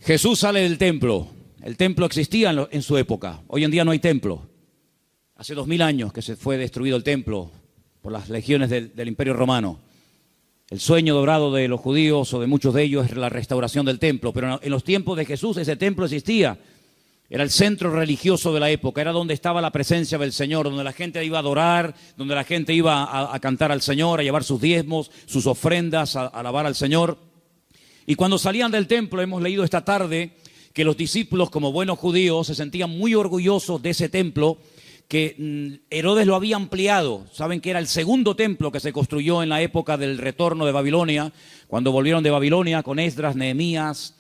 Jesús sale del templo. El templo existía en su época. Hoy en día no hay templo. Hace 2000 años que se fue destruido el templo por las legiones del Imperio Romano. El sueño dorado de los judíos o de muchos de ellos es la restauración del templo. Pero en los tiempos de Jesús ese templo existía. Era el centro religioso de la época. Era donde estaba la presencia del Señor, donde la gente iba a adorar, donde la gente iba a cantar al Señor, a llevar sus diezmos, sus ofrendas, a alabar al Señor. Y cuando salían del templo, hemos leído esta tarde que los discípulos, como buenos judíos, se sentían muy orgullosos de ese templo que Herodes lo había ampliado. Saben que era el segundo templo que se construyó en la época del retorno de Babilonia, cuando volvieron de Babilonia con Esdras, Nehemías,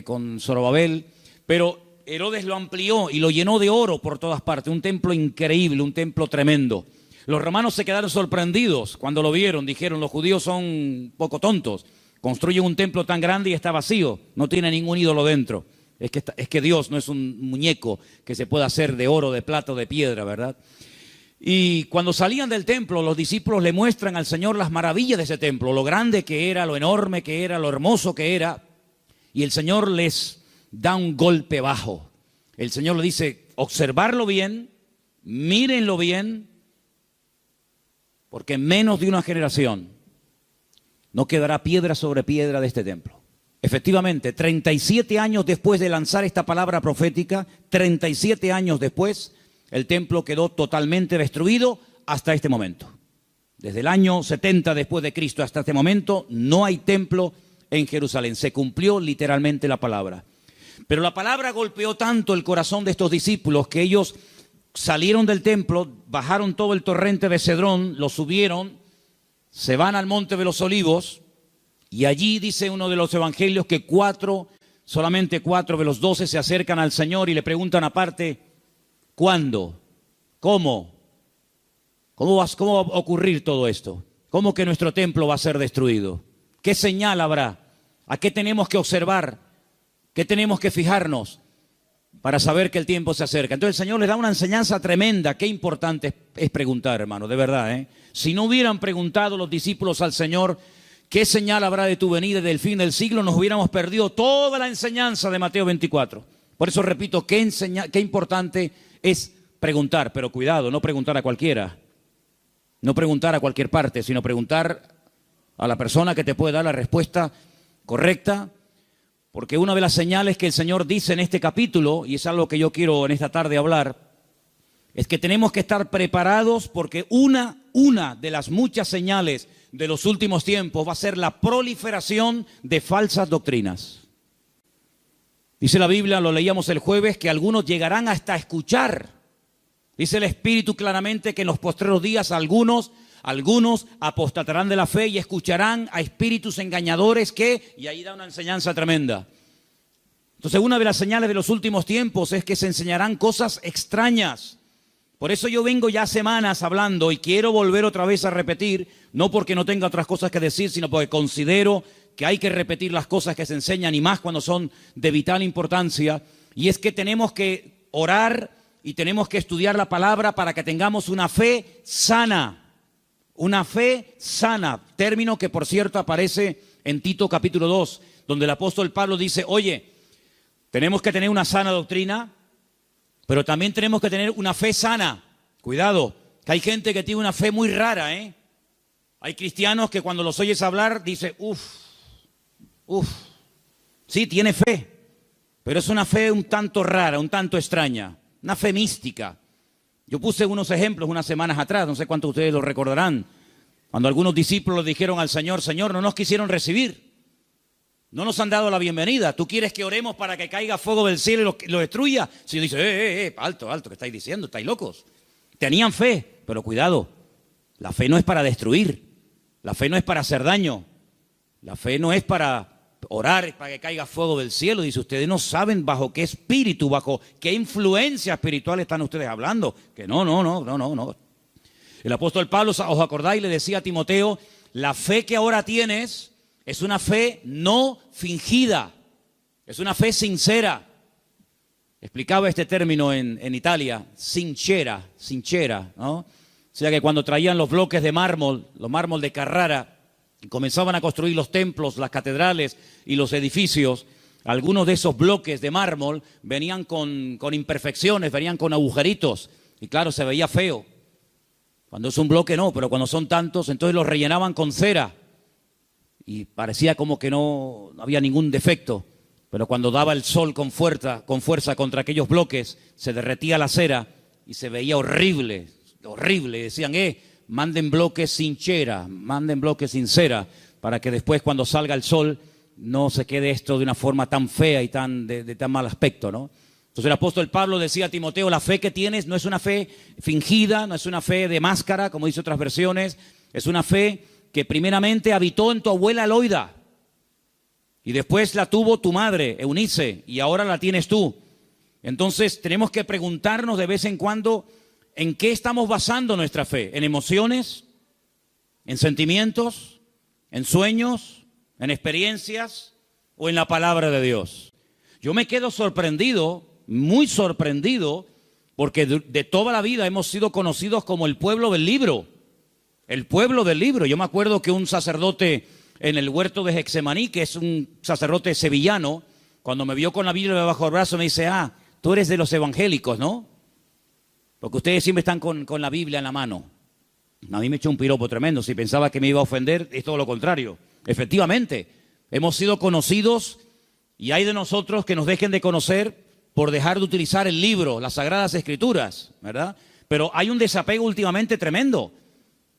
con Zorobabel. Pero Herodes lo amplió y lo llenó de oro por todas partes. Un templo increíble, un templo tremendo. Los romanos se quedaron sorprendidos cuando lo vieron. Dijeron, los judíos son un poco tontos. Construyen un templo tan grande y está vacío. No tiene ningún ídolo dentro. Es que Dios no es un muñeco que se pueda hacer de oro, de plata o de piedra, ¿verdad? Y cuando salían del templo, los discípulos le muestran al Señor las maravillas de ese templo, lo grande que era, lo enorme que era, lo hermoso que era. Y el Señor les da un golpe bajo. El Señor le dice, observarlo bien, mírenlo bien, porque en menos de una generación no quedará piedra sobre piedra de este templo. Efectivamente, 37 años después de lanzar esta palabra profética, 37 años después, el templo quedó totalmente destruido hasta este momento. Desde el año 70 después de Cristo hasta este momento, no hay templo en Jerusalén. Se cumplió literalmente la palabra. Pero la palabra golpeó tanto el corazón de estos discípulos que ellos salieron del templo, bajaron todo el torrente de Cedrón, lo subieron, se van al Monte de los Olivos y allí dice uno de los evangelios que solamente 4 de los 12 se acercan al Señor y le preguntan aparte, ¿cuándo? ¿Cómo? ¿Cómo va a ocurrir todo esto? ¿Cómo que nuestro templo va a ser destruido? ¿Qué señal habrá? ¿A qué tenemos que observar? ¿Qué tenemos que fijarnos para saber que el tiempo se acerca? Entonces el Señor les da una enseñanza tremenda. Qué importante es preguntar, hermano, de verdad, ¿eh? Si no hubieran preguntado los discípulos al Señor, ¿qué señal habrá de tu venida y del fin del siglo? Nos hubiéramos perdido toda la enseñanza de Mateo 24. Por eso repito, qué importante es preguntar. Pero cuidado, no preguntar a cualquiera. No preguntar a cualquier parte, sino preguntar a la persona que te puede dar la respuesta correcta. Porque una de las señales que el Señor dice en este capítulo, y es algo que yo quiero en esta tarde hablar, es que tenemos que estar preparados porque una de las muchas señales de los últimos tiempos va a ser la proliferación de falsas doctrinas. Dice la Biblia, lo leíamos el jueves, que algunos llegarán hasta escuchar. Dice el Espíritu claramente que en los postreros días algunos apostatarán de la fe y escucharán a espíritus engañadores y ahí da una enseñanza tremenda. Entonces una de las señales de los últimos tiempos es que se enseñarán cosas extrañas. Por eso yo vengo ya semanas hablando y quiero volver otra vez a repetir, no porque no tenga otras cosas que decir, sino porque considero que hay que repetir las cosas que se enseñan y más cuando son de vital importancia. Y es que tenemos que orar y tenemos que estudiar la palabra para que tengamos una fe sana. Una fe sana, término que por cierto aparece en Tito capítulo 2, donde el apóstol Pablo dice, oye, tenemos que tener una sana doctrina, pero también tenemos que tener una fe sana. Cuidado, que hay gente que tiene una fe muy rara, ¿eh? Hay cristianos que cuando los oyes hablar, dice, sí, tiene fe, pero es una fe un tanto rara, un tanto extraña, una fe mística. Yo puse unos ejemplos unas semanas atrás, no sé cuántos de ustedes lo recordarán, cuando algunos discípulos dijeron al Señor, Señor, no nos quisieron recibir, no nos han dado la bienvenida. ¿Tú quieres que oremos para que caiga fuego del cielo y lo destruya? Si Dios dice, alto, ¿qué estáis diciendo? ¿Estáis locos? Tenían fe, pero cuidado, la fe no es para destruir, la fe no es para hacer daño, la fe no es para orar para que caiga fuego del cielo. Dice, ustedes no saben bajo qué espíritu, bajo qué influencia espiritual están ustedes hablando. Que no. El apóstol Pablo, ¿os acordáis? Le decía a Timoteo, la fe que ahora tienes es una fe no fingida, es una fe sincera. Explicaba este término en Italia, sincera, ¿no? O sea que cuando traían los bloques de mármol, los mármol de Carrara, y comenzaban a construir los templos, las catedrales y los edificios, algunos de esos bloques de mármol venían con imperfecciones, venían con agujeritos. Y claro, se veía feo. Cuando es un bloque no, pero cuando son tantos, entonces los rellenaban con cera. Y parecía como que no había ningún defecto. Pero cuando daba el sol con fuerza contra aquellos bloques, se derretía la cera y se veía horrible, horrible. Decían, manden bloques sin cera, manden bloques sin cera, para que después cuando salga el sol no se quede esto de una forma tan fea y de tan mal aspecto, ¿no? Entonces el apóstol Pablo decía a Timoteo, la fe que tienes no es una fe fingida, no es una fe de máscara, como dice otras versiones, es una fe que primeramente habitó en tu abuela Loida. Y después la tuvo tu madre, Eunice, y ahora la tienes tú. Entonces tenemos que preguntarnos de vez en cuando en qué estamos basando nuestra fe. ¿En emociones? ¿En sentimientos? ¿En sueños? ¿En experiencias? ¿O en la palabra de Dios? Yo me quedo sorprendido, muy sorprendido, porque de toda la vida hemos sido conocidos como el pueblo del libro. El pueblo del libro. Yo me acuerdo que un sacerdote en el huerto de Getsemaní, que es un sacerdote sevillano, cuando me vio con la Biblia bajo el brazo me dice, tú eres de los evangélicos, ¿no? Porque ustedes siempre están con la Biblia en la mano. A mí me echó un piropo tremendo. Si pensaba que me iba a ofender, es todo lo contrario. Efectivamente, hemos sido conocidos y hay de nosotros que nos dejen de conocer por dejar de utilizar el libro, las Sagradas Escrituras, ¿verdad? Pero hay un desapego últimamente tremendo.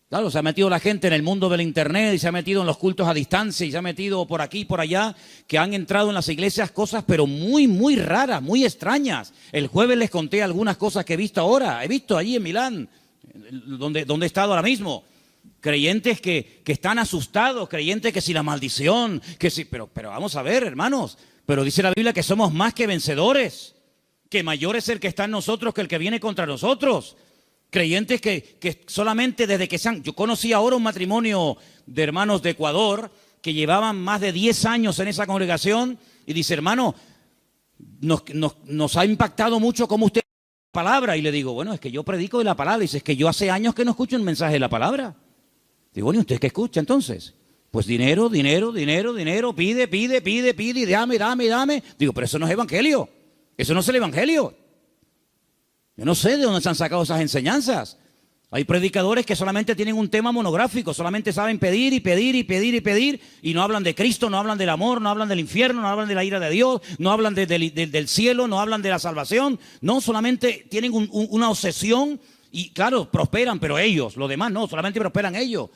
Claro, se ha metido la gente en el mundo del internet y se ha metido en los cultos a distancia y se ha metido por aquí y por allá, que han entrado en las iglesias cosas pero muy, muy raras, muy extrañas. El jueves les conté algunas cosas que he visto ahora. He visto allí en Milán, donde he estado ahora mismo. Creyentes que están asustados, creyentes que si la maldición, que si... Pero vamos a ver, hermanos, pero dice la Biblia que somos más que vencedores, que mayor es el que está en nosotros que el que viene contra nosotros. Creyentes que solamente desde que yo conocí ahora un matrimonio de hermanos de Ecuador que llevaban más de 10 años en esa congregación y dice, hermano, nos ha impactado mucho cómo usted la palabra. Y le digo, bueno, es que yo predico de la palabra. Y dice, es que yo hace años que no escucho un mensaje de la palabra. Digo, bueno, ¿y usted qué escucha entonces? Pues dinero, pide, y dame. Digo, pero eso no es evangelio. Eso no es el evangelio. Yo no sé de dónde se han sacado esas enseñanzas. Hay predicadores que solamente tienen un tema monográfico, solamente saben pedir y no hablan de Cristo, no hablan del amor, no hablan del infierno, no hablan de la ira de Dios, no hablan del cielo, no hablan de la salvación. No, solamente tienen una obsesión y claro, prosperan, pero ellos, los demás no, solamente prosperan ellos.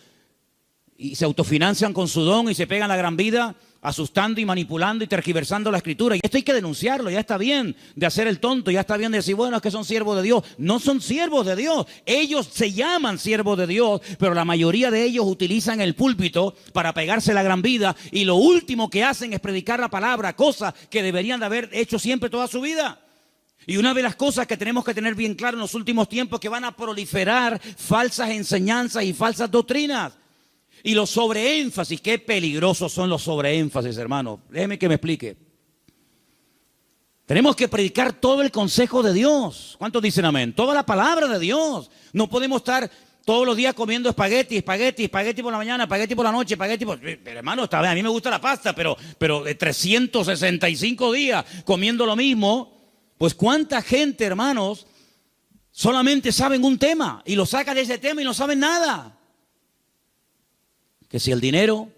Y se autofinancian con su don y se pegan la gran vida asustando y manipulando y tergiversando la escritura. Y esto hay que denunciarlo, ya está bien de hacer el tonto, ya está bien de decir, bueno, es que son siervos de Dios. No son siervos de Dios, ellos se llaman siervos de Dios, pero la mayoría de ellos utilizan el púlpito para pegarse la gran vida y lo último que hacen es predicar la palabra, cosa que deberían de haber hecho siempre toda su vida. Y una de las cosas que tenemos que tener bien claro en los últimos tiempos es que van a proliferar falsas enseñanzas y falsas doctrinas. Y los sobreénfasis, qué peligrosos son los sobreénfasis, hermano. Déjeme que me explique. Tenemos que predicar todo el consejo de Dios. ¿Cuántos dicen amén? Toda la palabra de Dios. No podemos estar todos los días comiendo espagueti por la mañana, espagueti por la noche, Pero hermano, está bien, a mí me gusta la pasta, pero de 365 días comiendo lo mismo, pues cuánta gente, hermanos, solamente saben un tema y lo sacan de ese tema y no saben nada. Que si el dinero,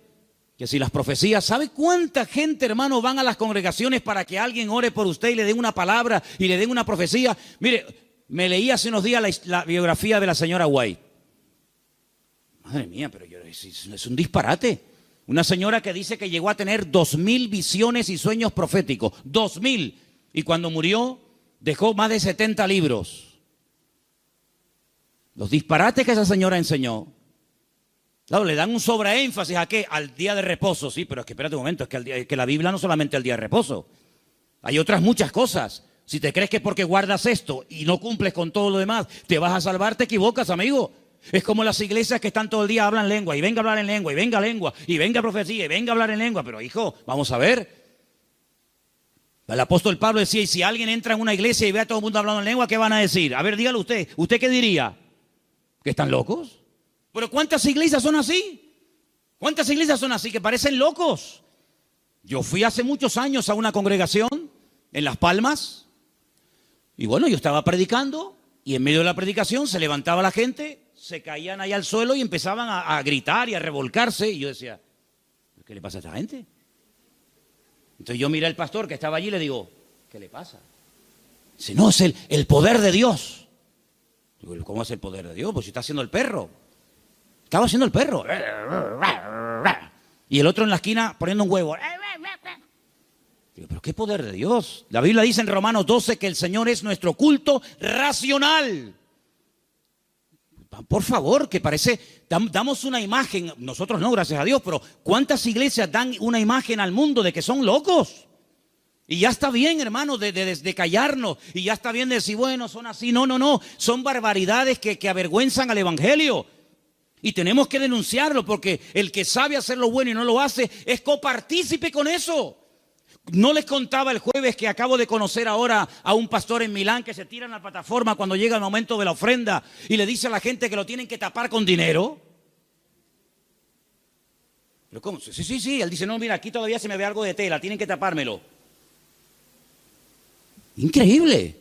que si las profecías. ¿Sabe cuánta gente, hermano, van a las congregaciones para que alguien ore por usted y le den una palabra y le den una profecía? Mire, me leí hace unos días la biografía de la señora White. Madre mía, pero es un disparate. Una señora que dice que llegó a tener 2000 visiones y sueños proféticos. 2000. Y cuando murió, dejó más de 70 libros. Los disparates que esa señora enseñó. Claro, le dan un sobreénfasis ¿a qué? Al día de reposo. Sí, pero es que espérate un momento, es que la Biblia no solamente el día de reposo. Hay otras muchas cosas. Si te crees que porque guardas esto y no cumples con todo lo demás, te vas a salvar, te equivocas, amigo. Es como las iglesias que están todo el día, hablan lengua, y venga a hablar en lengua, y venga lengua, y venga profecía, y venga a hablar en lengua. Pero hijo, vamos a ver. El apóstol Pablo decía, y si alguien entra en una iglesia y ve a todo el mundo hablando en lengua, ¿qué van a decir? A ver, dígalo usted. ¿Usted qué diría? ¿Que están locos? Pero ¿cuántas iglesias son así? ¿Cuántas iglesias son así que parecen locos? Yo fui hace muchos años a una congregación en Las Palmas y bueno, yo estaba predicando y en medio de la predicación se levantaba la gente, se caían ahí al suelo y empezaban a gritar y a revolcarse y yo decía, ¿qué le pasa a esta gente? Entonces yo miré al pastor que estaba allí y le digo, ¿qué le pasa? Dice, no, es el poder de Dios. Digo, ¿cómo es el poder de Dios? Pues si está haciendo el perro. Estaba haciendo el perro. Y el otro en la esquina poniendo un huevo. Digo, ¿pero qué poder de Dios? La Biblia dice en Romanos 12 que el Señor es nuestro culto racional. Por favor, que parece, damos una imagen, nosotros no, gracias a Dios, pero ¿cuántas iglesias dan una imagen al mundo de que son locos? Y ya está bien, hermano, de callarnos, y ya está bien de decir, bueno, son así. No, son barbaridades que avergüenzan al evangelio. Y tenemos que denunciarlo, porque el que sabe hacer lo bueno y no lo hace, es copartícipe con eso. No les contaba el jueves que acabo de conocer ahora a un pastor en Milán que se tira en la plataforma cuando llega el momento de la ofrenda y le dice a la gente que lo tienen que tapar con dinero. ¿Pero cómo? Sí. Él dice, no, mira, aquí todavía se me ve algo de tela, tienen que tapármelo. Increíble.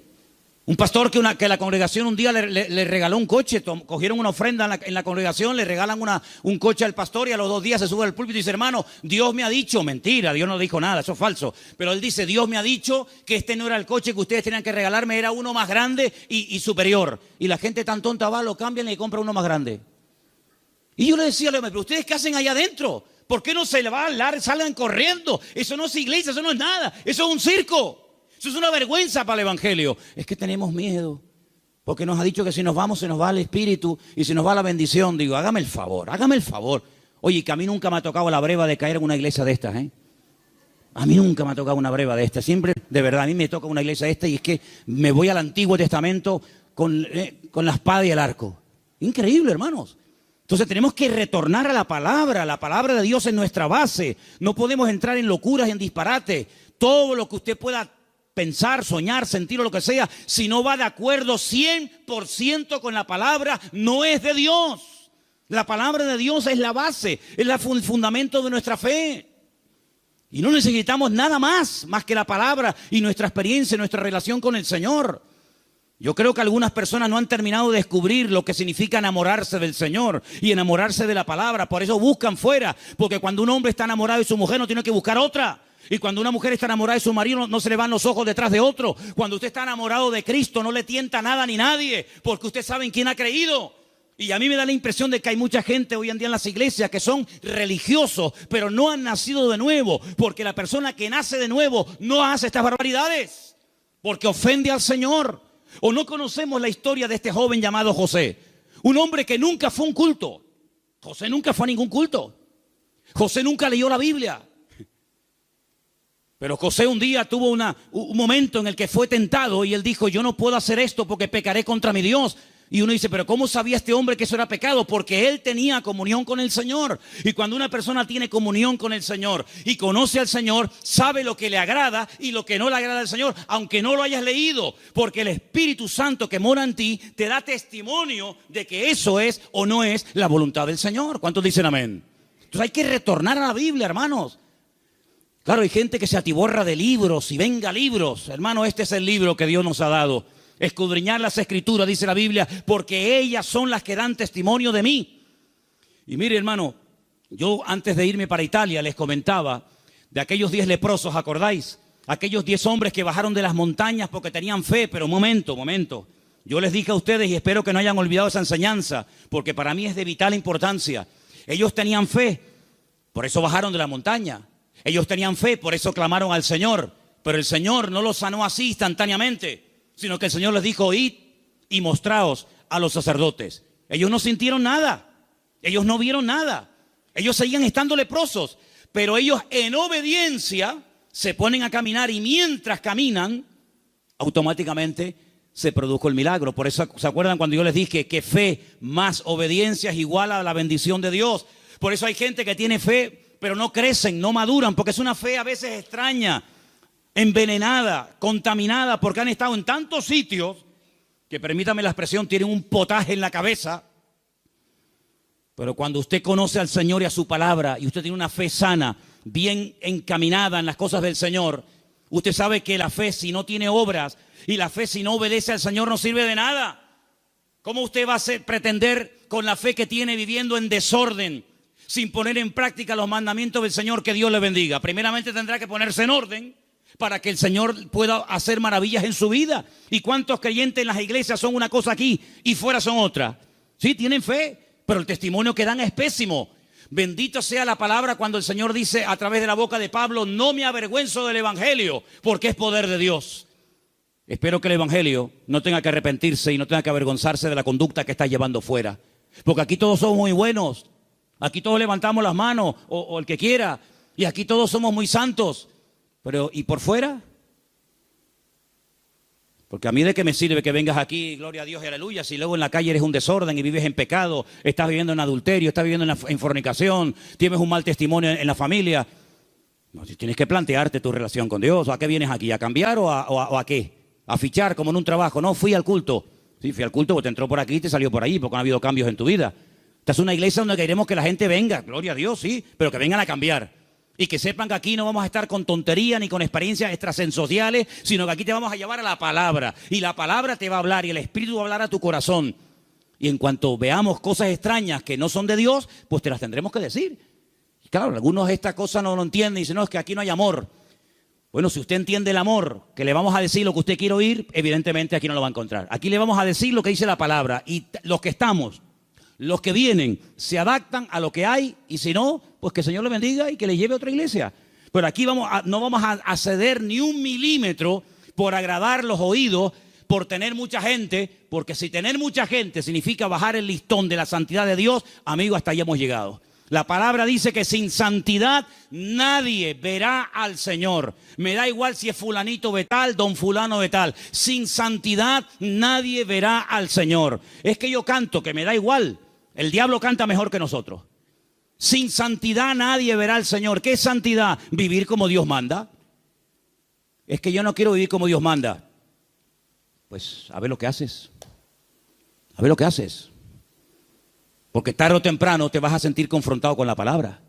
Un pastor que la congregación un día le regaló un coche, cogieron una ofrenda en la congregación, le regalan un coche al pastor y a los 2 días se sube al púlpito y dice, hermano, Dios me ha dicho, mentira, Dios no dijo nada, eso es falso, pero él dice, Dios me ha dicho que este no era el coche que ustedes tenían que regalarme, era uno más grande y superior. Y la gente tan tonta va, lo cambian y le compra uno más grande. Y yo le decía, pero ¿ustedes qué hacen allá adentro? ¿Por qué no se van, salen corriendo? Eso no es iglesia, eso no es nada, eso es un circo. Eso es una vergüenza para el evangelio. Es que tenemos miedo, porque nos ha dicho que si nos vamos se nos va el espíritu y se nos va la bendición. Digo, hágame el favor. Oye, que a mí nunca me ha tocado la breva de caer en una iglesia de estas, ¿eh? A mí nunca me ha tocado una breva de estas. Siempre, de verdad, a mí me toca una iglesia de estas y es que me voy al Antiguo Testamento con la espada y el arco. Increíble, hermanos. Entonces tenemos que retornar a la palabra de Dios es nuestra base. No podemos entrar en locuras y en disparate. Todo lo que usted pueda pensar, soñar, sentir o lo que sea, si no va de acuerdo 100% con la palabra, no es de Dios. La palabra de Dios es la base, es el fundamento de nuestra fe. Y no necesitamos nada más que la palabra y nuestra experiencia, nuestra relación con el Señor. Yo creo que algunas personas no han terminado de descubrir lo que significa enamorarse del Señor y enamorarse de la palabra. Por eso buscan fuera, porque cuando un hombre está enamorado de su mujer no tiene que buscar otra. Y cuando una mujer está enamorada de su marido no se le van los ojos detrás de otro. Cuando usted está enamorado de Cristo no le tienta nada ni nadie, porque usted sabe en quién ha creído. Y a mí me da la impresión de que hay mucha gente hoy en día en las iglesias que son religiosos, pero no han nacido de nuevo, porque la persona que nace de nuevo no hace estas barbaridades, porque ofende al Señor. O no conocemos la historia de este joven llamado José, un hombre que nunca fue a un culto. José nunca fue a ningún culto. José nunca leyó la Biblia. Pero José un día tuvo un momento en el que fue tentado y él dijo, yo no puedo hacer esto porque pecaré contra mi Dios. Y uno dice, pero ¿cómo sabía este hombre que eso era pecado? Porque él tenía comunión con el Señor. Y cuando una persona tiene comunión con el Señor y conoce al Señor, sabe lo que le agrada y lo que no le agrada al Señor, aunque no lo hayas leído. Porque el Espíritu Santo que mora en ti te da testimonio de que eso es o no es la voluntad del Señor. ¿Cuántos dicen amén? Entonces hay que retornar a la Biblia, hermanos. Claro, hay gente que se atiborra de libros y venga libros. Hermano, este es el libro que Dios nos ha dado. Escudriñar las Escrituras, dice la Biblia, porque ellas son las que dan testimonio de mí. Y mire, hermano, yo antes de irme para Italia les comentaba de aquellos 10 leprosos, ¿acordáis? Aquellos 10 hombres que bajaron de las montañas porque tenían fe, pero momento. Yo les dije a ustedes y espero que no hayan olvidado esa enseñanza, porque para mí es de vital importancia. Ellos tenían fe, por eso bajaron de la montaña. Ellos tenían fe, por eso clamaron al Señor. Pero el Señor no los sanó así instantáneamente, sino que el Señor les dijo, id y mostraos a los sacerdotes. Ellos no sintieron nada, ellos no vieron nada. Ellos seguían estando leprosos, pero ellos en obediencia se ponen a caminar y mientras caminan, automáticamente se produjo el milagro. Por eso, ¿se acuerdan cuando yo les dije que fe más obediencia es igual a la bendición de Dios? Por eso hay gente que tiene fe, pero no crecen, no maduran, porque es una fe a veces extraña, envenenada, contaminada, porque han estado en tantos sitios que, permítame la expresión, tienen un potaje en la cabeza. Pero cuando usted conoce al Señor y a su palabra y usted tiene una fe sana, bien encaminada en las cosas del Señor, usted sabe que la fe, si no tiene obras, y la fe, si no obedece al Señor, no sirve de nada. ¿Cómo usted va a pretender con la fe que tiene viviendo en desorden, sin poner en práctica los mandamientos del Señor? Que Dios le bendiga. Primeramente tendrá que ponerse en orden para que el Señor pueda hacer maravillas en su vida. ¿Y cuántos creyentes en las iglesias son una cosa aquí y fuera son otra? Sí, tienen fe, pero el testimonio que dan es pésimo. Bendito sea la palabra cuando el Señor dice a través de la boca de Pablo: no me avergüenzo del evangelio, porque es poder de Dios. Espero que el evangelio no tenga que arrepentirse y no tenga que avergonzarse de la conducta que está llevando fuera. Porque aquí todos somos muy buenos. Aquí todos levantamos las manos, o el que quiera. Y aquí todos somos muy santos. Pero, ¿y por fuera? Porque a mí de qué me sirve que vengas aquí, gloria a Dios y aleluya, si luego en la calle eres un desorden y vives en pecado, estás viviendo en adulterio, estás viviendo en fornicación, tienes un mal testimonio en la familia. No, tienes que plantearte tu relación con Dios. ¿A qué vienes aquí? ¿A cambiar o a qué? A fichar como en un trabajo. No, fui al culto. Sí, fui al culto porque te entró por aquí y te salió por ahí, porque no ha habido cambios en tu vida. Esta es una iglesia donde queremos que la gente venga, gloria a Dios, sí, pero que vengan a cambiar. Y que sepan que aquí no vamos a estar con tontería ni con experiencias extrasensoriales, sino que aquí te vamos a llevar a la palabra. Y la palabra te va a hablar y el Espíritu va a hablar a tu corazón. Y en cuanto veamos cosas extrañas que no son de Dios, pues te las tendremos que decir. Y claro, algunos esta cosa no lo entienden y dicen: no, es que aquí no hay amor. Bueno, si usted entiende el amor, que le vamos a decir lo que usted quiere oír, evidentemente aquí no lo va a encontrar. Aquí le vamos a decir lo que dice la palabra. Y los que estamos, los que vienen, se adaptan a lo que hay. Y si no, pues que el Señor le bendiga y que le lleve a otra iglesia. Pero aquí no vamos a ceder ni un milímetro por agradar los oídos, por tener mucha gente. Porque si tener mucha gente significa bajar el listón de la santidad de Dios, amigo, hasta ahí hemos llegado. La palabra dice que sin santidad nadie verá al Señor. Me da igual si es fulanito de tal, don fulano de tal. Sin santidad nadie verá al Señor. Es que yo canto, que me da igual. El diablo canta mejor que nosotros. Sin santidad nadie verá al Señor. ¿Qué es santidad? Vivir como Dios manda. Es que yo no quiero vivir como Dios manda. Pues a ver lo que haces. A ver lo que haces. Porque tarde o temprano te vas a sentir confrontado con la palabra.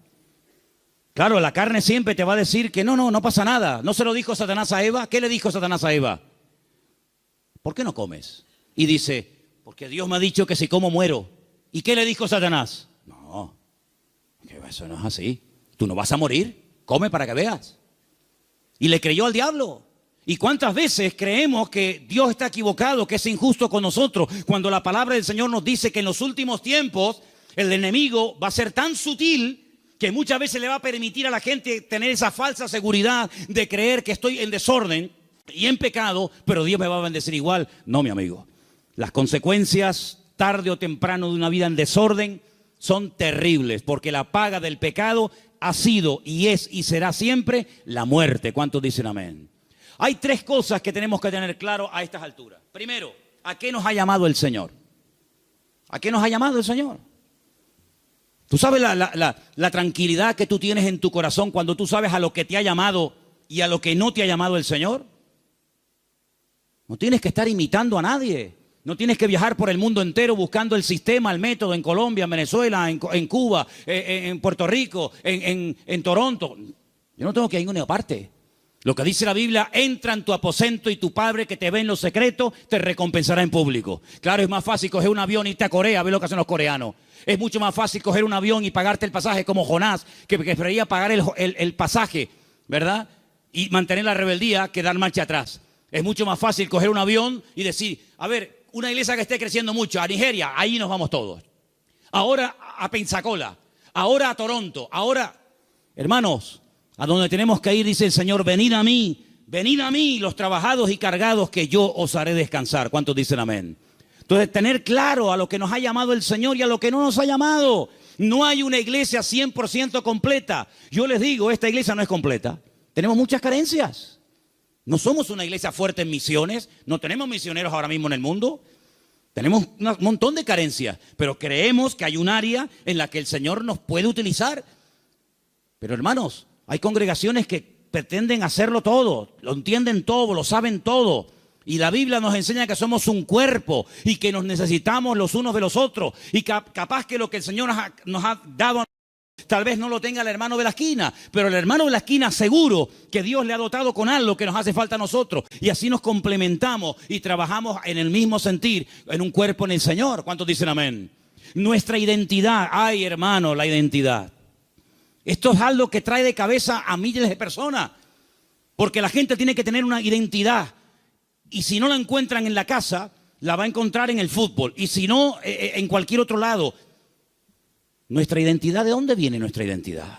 Claro, la carne siempre te va a decir que no pasa nada. ¿No se lo dijo Satanás a Eva? ¿Qué le dijo Satanás a Eva? ¿Por qué no comes? Y dice: porque Dios me ha dicho que si como muero. ¿Y qué le dijo Satanás? No, que eso no es así. Tú no vas a morir. Come para que veas. Y le creyó al diablo. ¿Y cuántas veces creemos que Dios está equivocado, que es injusto con nosotros, cuando la palabra del Señor nos dice que en los últimos tiempos el enemigo va a ser tan sutil que muchas veces le va a permitir a la gente tener esa falsa seguridad de creer que estoy en desorden y en pecado, pero Dios me va a bendecir igual? No, mi amigo. Las consecuencias tarde o temprano de una vida en desorden son terribles, porque la paga del pecado ha sido y es y será siempre la muerte. ¿Cuántos dicen amén? Hay tres cosas que tenemos que tener claro a estas alturas. Primero, ¿a qué nos ha llamado el Señor? ¿A qué nos ha llamado el Señor? ¿Tú sabes la tranquilidad que tú tienes en tu corazón cuando tú sabes a lo que te ha llamado y a lo que no te ha llamado el Señor? No tienes que estar imitando a nadie. No tienes que viajar por el mundo entero buscando el sistema, el método en Colombia, en Venezuela, en Cuba, en Puerto Rico, en Toronto. Yo no tengo que ir a ninguna parte. Lo que dice la Biblia: entra en tu aposento y tu Padre que te ve en lo secreto te recompensará en público. Claro, es más fácil coger un avión y irte a Corea a ver lo que hacen los coreanos. Es mucho más fácil coger un avión y pagarte el pasaje como Jonás, que prefería pagar el pasaje, ¿verdad? Y mantener la rebeldía que dar marcha atrás. Es mucho más fácil coger un avión y decir: a ver, una iglesia que esté creciendo mucho, a Nigeria, ahí nos vamos todos. Ahora a Pensacola, ahora a Toronto, ahora, hermanos, a donde tenemos que ir, dice el Señor: venid a mí, los trabajados y cargados, que yo os haré descansar. ¿Cuántos dicen amén? Entonces, tener claro a lo que nos ha llamado el Señor y a lo que no nos ha llamado. No hay una iglesia 100% completa. Yo les digo, esta iglesia no es completa. Tenemos muchas carencias. No somos una iglesia fuerte en misiones. No tenemos misioneros ahora mismo en el mundo. Tenemos un montón de carencias. Pero creemos que hay un área en la que el Señor nos puede utilizar. Pero hermanos, hay congregaciones que pretenden hacerlo todo, lo entienden todo, lo saben todo. Y la Biblia nos enseña que somos un cuerpo y que nos necesitamos los unos de los otros. Y capaz que lo que el Señor nos ha dado Tal vez no lo tenga el hermano de la esquina, pero el hermano de la esquina seguro que Dios le ha dotado con algo que nos hace falta a nosotros. Y así nos complementamos y trabajamos en el mismo sentir, en un cuerpo en el Señor. ¿Cuántos dicen amén? Nuestra identidad, ay hermano, la identidad. Esto es algo que trae de cabeza a miles de personas, porque la gente tiene que tener una identidad, y si no la encuentran en la casa, la va a encontrar en el fútbol, y si no, en cualquier otro lado. Nuestra identidad, ¿de dónde viene nuestra identidad?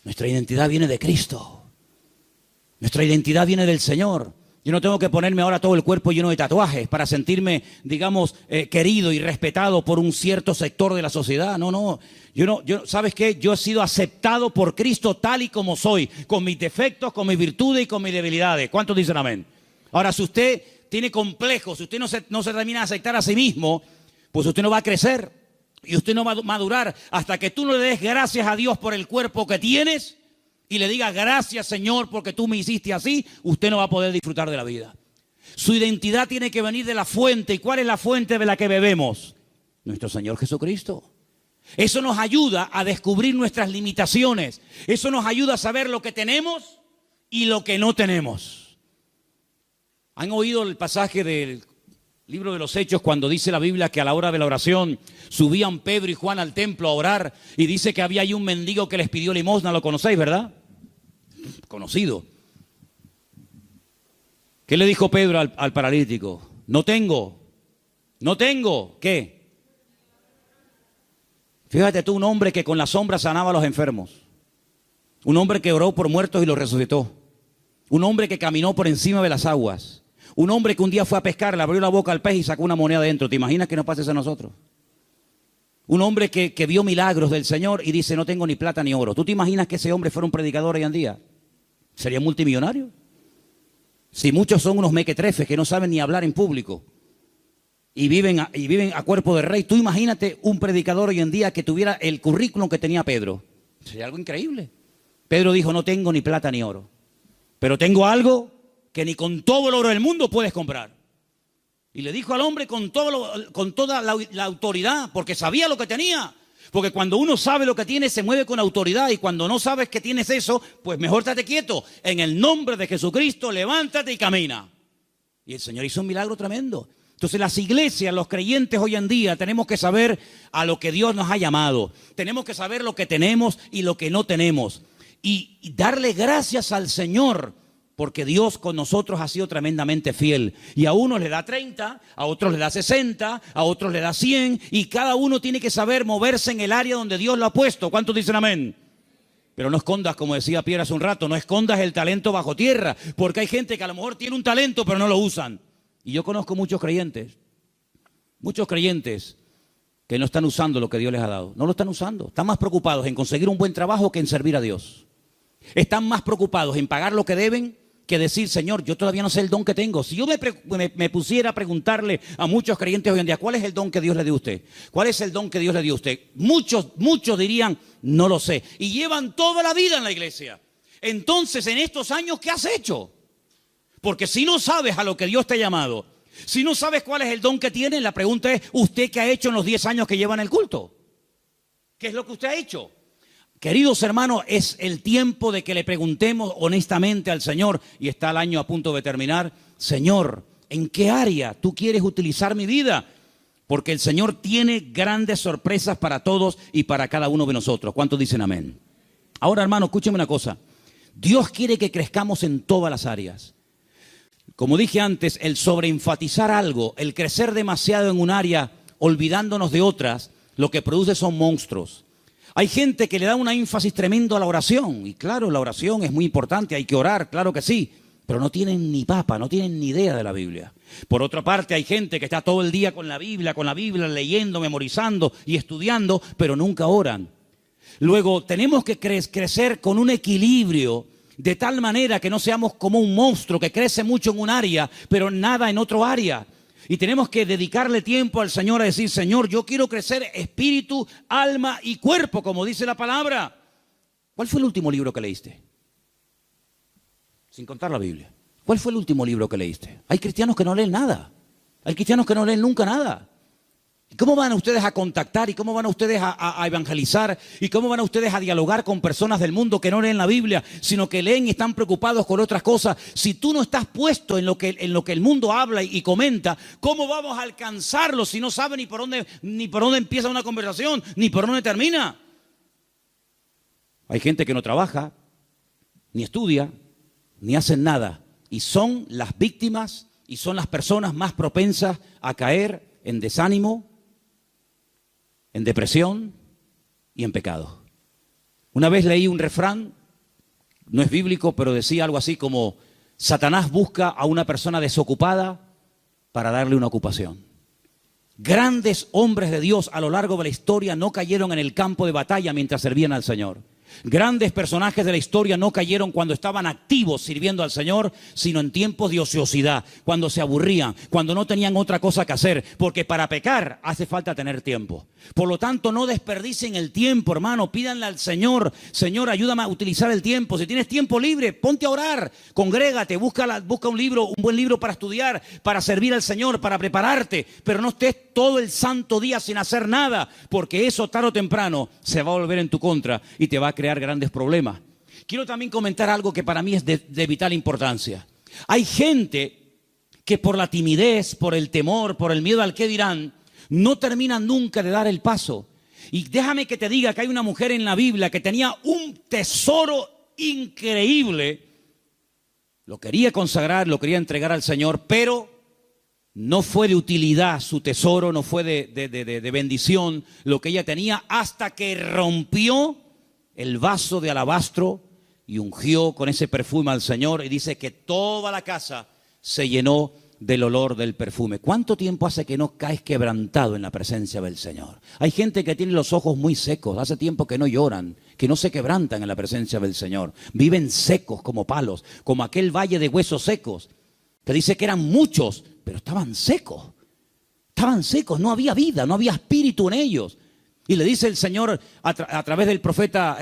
Nuestra identidad viene de Cristo. Nuestra identidad viene del Señor. Yo no tengo que ponerme ahora todo el cuerpo lleno de tatuajes para sentirme, digamos, querido y respetado por un cierto sector de la sociedad. No. ¿Sabes qué? Yo he sido aceptado por Cristo tal y como soy, con mis defectos, con mis virtudes y con mis debilidades. ¿Cuántos dicen amén? Ahora, si usted tiene complejos, si usted no se termina de aceptar a sí mismo, pues usted no va a crecer y usted no va a madurar hasta que tú no le des gracias a Dios por el cuerpo que tienes y le diga gracias Señor porque tú me hiciste así, usted no va a poder disfrutar de la vida. Su identidad tiene que venir de la fuente. ¿Y cuál es la fuente de la que bebemos? Nuestro Señor Jesucristo. Eso nos ayuda a descubrir nuestras limitaciones. Eso nos ayuda a saber lo que tenemos y lo que no tenemos. ¿Han oído el pasaje del libro de los Hechos cuando dice la Biblia que a la hora de la oración subían Pedro y Juan al templo a orar y dice que había ahí un mendigo que les pidió limosna? Lo conocéis, ¿verdad? Conocido. ¿Qué le dijo Pedro al paralítico? No tengo. ¿Qué? Fíjate tú, un hombre que con la sombra sanaba a los enfermos. Un hombre que oró por muertos y los resucitó. Un hombre que caminó por encima de las aguas. Un hombre que un día fue a pescar, le abrió la boca al pez y sacó una moneda dentro. ¿Te imaginas que no pase eso a nosotros? Un hombre que vio milagros del Señor y dice, no tengo ni plata ni oro. ¿Tú te imaginas que ese hombre fuera un predicador hoy en día? ¿Sería multimillonario? Si muchos son unos mequetrefes que no saben ni hablar en público y viven a cuerpo de rey, tú imagínate un predicador hoy en día que tuviera el currículum que tenía Pedro. Sería algo increíble. Pedro dijo, no tengo ni plata ni oro, pero tengo algo que ni con todo el oro del mundo puedes comprar. Y le dijo al hombre con toda la autoridad, porque sabía lo que tenía. Porque cuando uno sabe lo que tiene, se mueve con autoridad. Y cuando no sabes que tienes eso, pues mejor estate quieto. En el nombre de Jesucristo, levántate y camina. Y el Señor hizo un milagro tremendo. Entonces las iglesias, los creyentes hoy en día, tenemos que saber a lo que Dios nos ha llamado. Tenemos que saber lo que tenemos y lo que no tenemos. Y darle gracias al Señor, porque Dios con nosotros ha sido tremendamente fiel. Y a unos le da 30, a otros le da 60, a otros le da 100. Y cada uno tiene que saber moverse en el área donde Dios lo ha puesto. ¿Cuántos dicen amén? Pero no escondas, como decía Pierre hace un rato, no escondas el talento bajo tierra. Porque hay gente que a lo mejor tiene un talento, pero no lo usan. Y yo conozco muchos creyentes que no están usando lo que Dios les ha dado. No lo están usando. Están más preocupados en conseguir un buen trabajo que en servir a Dios. Están más preocupados en pagar lo que deben que decir, Señor, yo todavía no sé el don que tengo. Si yo me pusiera a preguntarle a muchos creyentes hoy en día, ¿cuál es el don que Dios le dio a usted? ¿Cuál es el don que Dios le dio a usted? Muchos dirían, no lo sé. Y llevan toda la vida en la iglesia. Entonces, en estos años, ¿qué has hecho? Porque si no sabes a lo que Dios te ha llamado, si no sabes cuál es el don que tienes, la pregunta es, ¿usted qué ha hecho en los 10 años que lleva en el culto? ¿Qué es lo que usted ha hecho? Queridos hermanos, es el tiempo de que le preguntemos honestamente al Señor, y está el año a punto de terminar, Señor, ¿en qué área tú quieres utilizar mi vida? Porque el Señor tiene grandes sorpresas para todos y para cada uno de nosotros. ¿Cuántos dicen amén? Ahora, hermano, escúcheme una cosa. Dios quiere que crezcamos en todas las áreas. Como dije antes, el sobreenfatizar algo, el crecer demasiado en un área, olvidándonos de otras, lo que produce son monstruos. Hay gente que le da un énfasis tremendo a la oración. Y claro, la oración es muy importante, hay que orar, claro que sí. Pero no tienen ni papa, no tienen ni idea de la Biblia. Por otra parte, hay gente que está todo el día con la Biblia, leyendo, memorizando y estudiando, pero nunca oran. Luego, tenemos que crecer con un equilibrio, de tal manera que no seamos como un monstruo que crece mucho en un área, pero nada en otro área. Y tenemos que dedicarle tiempo al Señor a decir, Señor, yo quiero crecer espíritu, alma y cuerpo, como dice la palabra. ¿Cuál fue el último libro que leíste? Sin contar la Biblia. ¿Cuál fue el último libro que leíste? Hay cristianos que no leen nada. Hay cristianos que no leen nunca nada. ¿Cómo van ustedes a contactar y cómo van ustedes a evangelizar y cómo van ustedes a dialogar con personas del mundo que no leen la Biblia, sino que leen y están preocupados con otras cosas? Si tú no estás puesto en lo que el mundo habla y comenta, ¿cómo vamos a alcanzarlos si no saben ni por dónde empieza una conversación, ni por dónde termina? Hay gente que no trabaja, ni estudia, ni hacen nada, y son las víctimas y son las personas más propensas a caer en desánimo, en depresión y en pecado. Una vez leí un refrán, no es bíblico, pero decía algo así como: Satanás busca a una persona desocupada para darle una ocupación. Grandes hombres de Dios a lo largo de la historia no cayeron en el campo de batalla mientras servían al Señor. Grandes personajes de la historia no cayeron cuando estaban activos sirviendo al Señor, sino en tiempos de ociosidad, cuando se aburrían, cuando no tenían otra cosa que hacer, porque para pecar hace falta tener tiempo. Por lo tanto, no desperdicien el tiempo, hermano. Pídanle al Señor: Señor, ayúdame a utilizar el tiempo. Si tienes tiempo libre, ponte a orar, congrégate, busca un libro, un buen libro para estudiar, para servir al Señor, para prepararte, pero no estés todo el santo día sin hacer nada, porque eso tarde o temprano se va a volver en tu contra y te va a crear grandes problemas. Quiero también comentar algo que para mí es de vital importancia. Hay gente que por la timidez, por el temor, por el miedo al qué dirán, no terminan nunca de dar el paso. Y déjame que te diga que hay una mujer en la Biblia que tenía un tesoro increíble, lo quería consagrar, lo quería entregar al Señor, pero no fue de utilidad su tesoro, no fue de bendición lo que ella tenía, hasta que rompió el vaso de alabastro y ungió con ese perfume al Señor, y dice que toda la casa se llenó del olor del perfume. ¿Cuánto tiempo hace que no caes quebrantado en la presencia del Señor? Hay gente que tiene los ojos muy secos, hace tiempo que no lloran, que no se quebrantan en la presencia del Señor. Viven secos como palos, como aquel valle de huesos secos, que dice que eran muchos, pero estaban secos. Estaban secos, no había vida, no había espíritu en ellos. Y le dice el Señor a través del profeta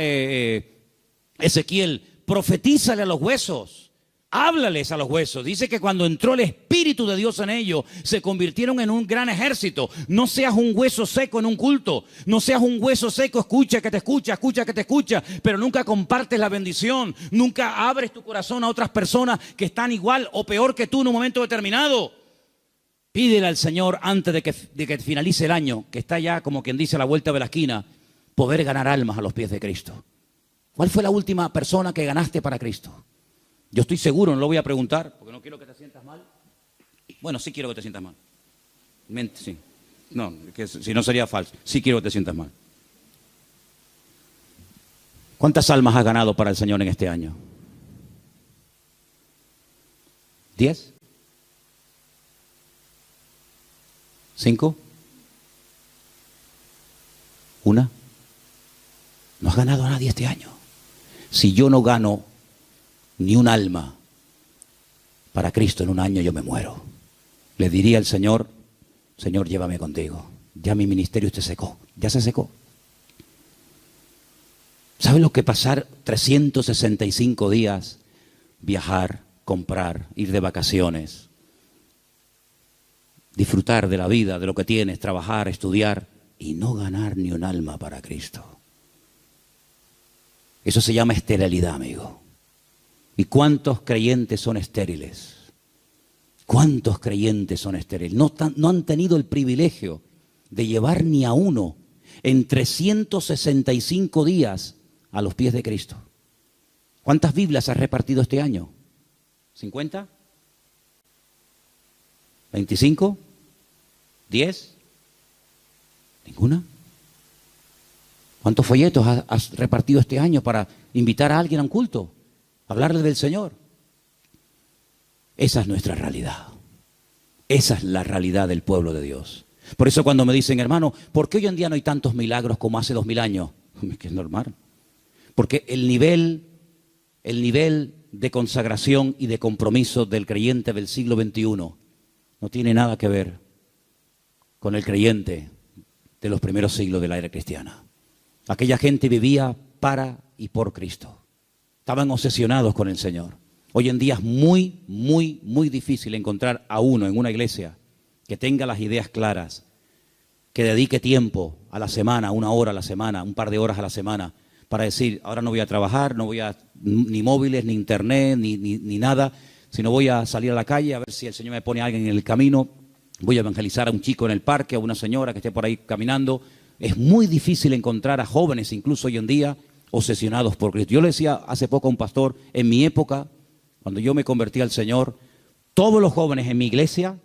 Ezequiel: profetízale a los huesos, háblales a los huesos. Dice que cuando entró el Espíritu de Dios en ellos, se convirtieron en un gran ejército. No seas un hueso seco en un culto, no seas un hueso seco, escucha que te escucha, escucha que te escucha, pero nunca compartes la bendición, nunca abres tu corazón a otras personas que están igual o peor que tú en un momento determinado. Pídele al Señor antes de que finalice el año, que está ya como quien dice a la vuelta de la esquina, poder ganar almas a los pies de Cristo. ¿Cuál fue la última persona que ganaste para Cristo? Yo estoy seguro, no lo voy a preguntar, porque no quiero que te sientas mal. Bueno, sí quiero que te sientas mal. Sí. No, que si no sería falso. Sí quiero que te sientas mal. ¿Cuántas almas has ganado para el Señor en este año? ¿10? ¿5? ¿1? No has ganado a nadie este año. Si yo no gano ni un alma para Cristo en un año, yo me muero. Le diría al Señor: Señor, llévame contigo. Ya mi ministerio se secó, ya se secó. ¿Sabes lo que pasar 365 días, viajar, comprar, ir de vacaciones, disfrutar de la vida, de lo que tienes, trabajar, estudiar y no ganar ni un alma para Cristo? Eso se llama esterilidad, amigo. ¿Y cuántos creyentes son estériles? ¿Cuántos creyentes son estériles? No han tenido el privilegio de llevar ni a uno en 365 días a los pies de Cristo. ¿Cuántas Biblias has repartido este año? ¿50? ¿25? ¿10? ¿Ninguna? ¿Cuántos folletos has repartido este año para invitar a alguien a un culto? Hablarle del Señor. Esa es nuestra realidad. Esa es la realidad del pueblo de Dios. Por eso cuando me dicen: hermano, ¿por qué hoy en día no hay tantos milagros como hace 2000 años? Es que es normal. Porque el nivel de consagración y de compromiso del creyente del siglo XXI no tiene nada que ver con el creyente de los primeros siglos de la era cristiana. Aquella gente vivía para y por Cristo. Estaban obsesionados con el Señor. Hoy en día es muy, muy, muy difícil encontrar a uno en una iglesia que tenga las ideas claras que dedique tiempo a la semana, 1 hora a la semana, un par de horas a la semana, para decir, ahora no voy a trabajar, no voy a ni móviles, ni internet, ni nada, sino voy a salir a la calle a ver si el Señor me pone a alguien en el camino, voy a evangelizar a un chico en el parque, a una señora que esté por ahí caminando. Es muy difícil encontrar a jóvenes, incluso hoy en día, obsesionados por Cristo. Yo le decía hace poco a un pastor, en mi época, cuando yo me convertí al Señor, todos los jóvenes en mi iglesia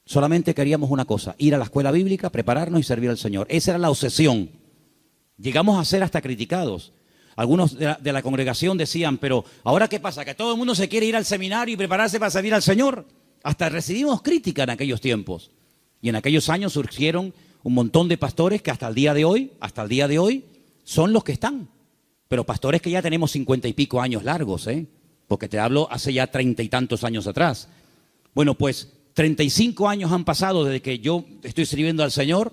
solamente queríamos una cosa, ir a la escuela bíblica, prepararnos y servir al Señor. Esa era la obsesión. Llegamos a ser hasta criticados. Algunos de la congregación decían, pero ¿ahora qué pasa? ¿Que todo el mundo se quiere ir al seminario y prepararse para servir al Señor? Hasta recibimos crítica en aquellos tiempos. Y en aquellos años surgieron un montón de pastores que hasta el día de hoy, son los que están. Pero pastores que ya tenemos 50 y pico años largos, porque te hablo hace ya 30 y tantos años atrás. Bueno, pues 35 años han pasado desde que yo estoy sirviendo al Señor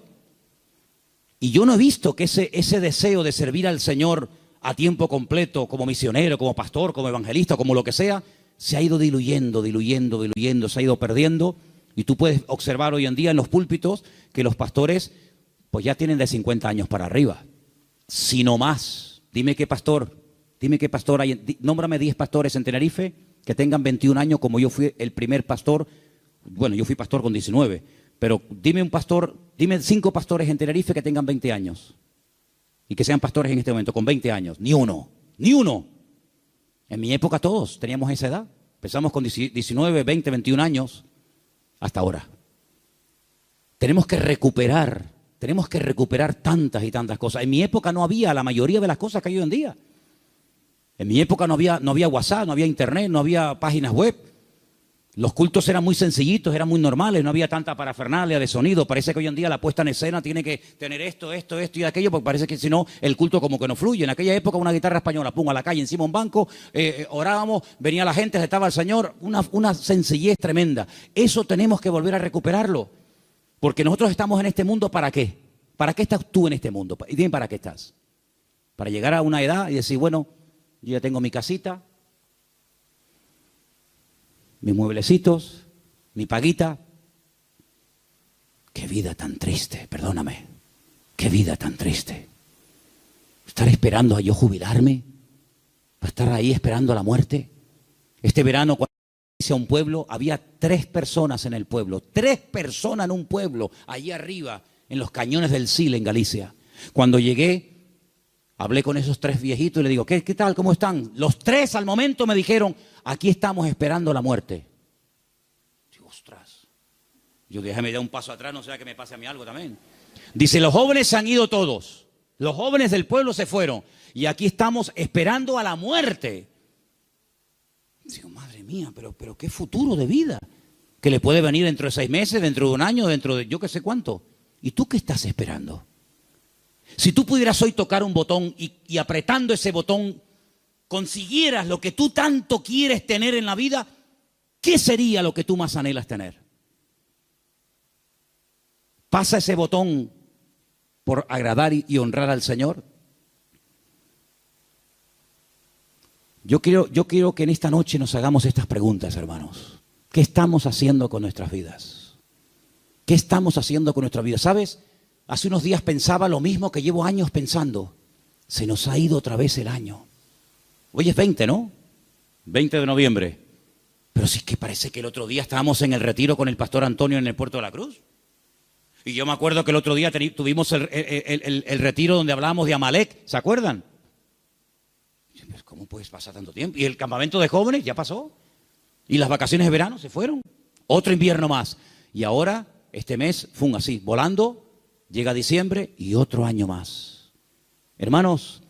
y yo no he visto que ese deseo de servir al Señor a tiempo completo, como misionero, como pastor, como evangelista, como lo que sea, se ha ido diluyendo, se ha ido perdiendo. Y tú puedes observar hoy en día en los púlpitos que los pastores pues ya tienen de 50 años para arriba, si no más. Dime qué pastor hay, nómbrame 10 pastores en Tenerife que tengan 21 años como yo fui el primer pastor. Bueno, yo fui pastor con 19, pero dime 5 pastores en Tenerife que tengan 20 años y que sean pastores en este momento con 20 años. Ni uno. En mi época todos teníamos esa edad. Empezamos con 19, 20, 21 años hasta ahora. Tenemos que recuperar tantas y tantas cosas. En mi época no había la mayoría de las cosas que hay hoy en día. En mi época no había WhatsApp, no había internet, no había páginas web. Los cultos eran muy sencillitos, eran muy normales, no había tanta parafernalia de sonido. Parece que hoy en día la puesta en escena tiene que tener esto y aquello, porque parece que si no, el culto como que no fluye. En aquella época una guitarra española, pum, a la calle, encima un banco, orábamos, venía la gente, estaba el Señor, una sencillez tremenda. Eso tenemos que volver a recuperarlo, porque nosotros estamos en este mundo, ¿para qué? ¿Para qué estás tú en este mundo? Y dime, ¿para qué estás? Para llegar a una edad y decir, bueno, yo ya tengo mi casita, mis mueblecitos, mi paguita. Qué vida tan triste, perdóname. Qué vida tan triste. Estar esperando a yo jubilarme, para estar ahí esperando a la muerte. Este verano, cuando hice a un pueblo, había 3 personas en el pueblo. 3 personas en un pueblo, allí arriba, en los cañones del Sil, en Galicia. Cuando llegué, hablé con esos 3 viejitos y le digo, ¿qué tal? ¿Cómo están? Los 3 al momento me dijeron, aquí estamos esperando la muerte. Digo, ostras. Yo déjame dar un paso atrás, no sea que me pase a mí algo también. Dice, los jóvenes se han ido todos. Los jóvenes del pueblo se fueron. Y aquí estamos esperando a la muerte. Digo, madre mía, pero qué futuro de vida. Que le puede venir dentro de 6 meses, dentro de un año, dentro de yo qué sé cuánto. ¿Y tú qué estás esperando? Si tú pudieras hoy tocar un botón y apretando ese botón consiguieras lo que tú tanto quieres tener en la vida, ¿qué sería lo que tú más anhelas tener? ¿Pasa ese botón por agradar y honrar al Señor? Yo quiero que en esta noche nos hagamos estas preguntas, hermanos. ¿Qué estamos haciendo con nuestras vidas? ¿Qué estamos haciendo con nuestras vidas? ¿Sabes? Hace unos días pensaba lo mismo que llevo años pensando. Se nos ha ido otra vez el año. Hoy es 20, ¿no? 20 de noviembre. Pero sí que parece que el otro día estábamos en el retiro con el pastor Antonio en el Puerto de la Cruz. Y yo me acuerdo que el otro día tuvimos el retiro donde hablábamos de Amalek. ¿Se acuerdan? ¿Cómo puedes pasar tanto tiempo? Y el campamento de jóvenes ya pasó. Y las vacaciones de verano se fueron. Otro invierno más. Y ahora, este mes, así, volando. Llega diciembre y otro año más. Hermanos,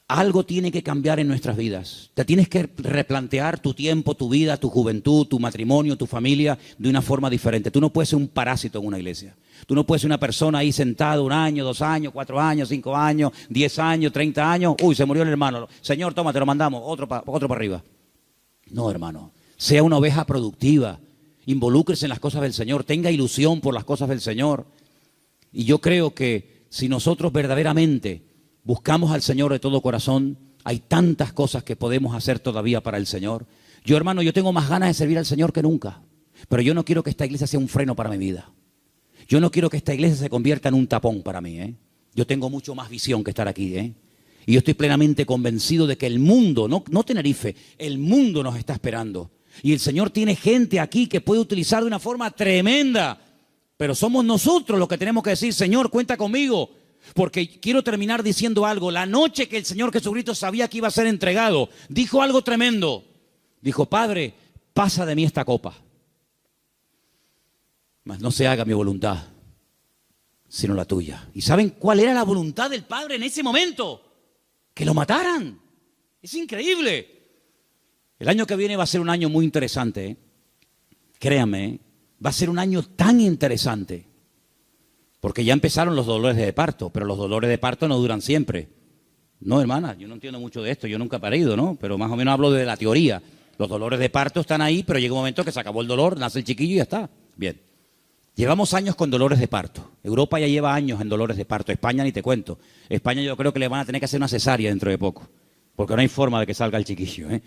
algo tiene que cambiar en nuestras vidas. Te tienes que replantear tu tiempo, tu vida, tu juventud, tu matrimonio, tu familia de una forma diferente. Tú no puedes ser un parásito en una iglesia. Tú no puedes ser una persona ahí sentada 1 año, 2 años, 4 años, 5 años, 10 años, 30 años. Uy, se murió el hermano. Señor, toma, te lo mandamos. Otro para arriba. No, hermano. Sea una oveja productiva. Involúcrese en las cosas del Señor. Tenga ilusión por las cosas del Señor. Y yo creo que si nosotros verdaderamente buscamos al Señor de todo corazón, hay tantas cosas que podemos hacer todavía para el Señor. Yo, hermano, yo tengo más ganas de servir al Señor que nunca. Pero yo no quiero que esta iglesia sea un freno para mi vida. Yo no quiero que esta iglesia se convierta en un tapón para mí, ¿eh? Yo tengo mucho más visión que estar aquí, ¿eh? Y yo estoy plenamente convencido de que el mundo, no Tenerife, el mundo nos está esperando. Y el Señor tiene gente aquí que puede utilizar de una forma tremenda. Pero somos nosotros los que tenemos que decir, Señor, cuenta conmigo. Porque quiero terminar diciendo algo. La noche que el Señor Jesucristo sabía que iba a ser entregado, dijo algo tremendo. Dijo, Padre, pasa de mí esta copa. Mas no se haga mi voluntad, sino la tuya. ¿Y saben cuál era la voluntad del Padre en ese momento? Que lo mataran. Es increíble. El año que viene va a ser un año muy interesante, ¿eh? Créanme, ¿eh? Va a ser un año tan interesante. Porque ya empezaron los dolores de parto, pero los dolores de parto no duran siempre. No, hermana, yo no entiendo mucho de esto, yo nunca he parido, ¿no? Pero más o menos hablo de la teoría. Los dolores de parto están ahí, pero llega un momento que se acabó el dolor, nace el chiquillo y ya está. Bien. Llevamos años con dolores de parto. Europa ya lleva años en dolores de parto. España ni te cuento. España yo creo que le van a tener que hacer una cesárea dentro de poco. Porque no hay forma de que salga el chiquillo, ¿eh?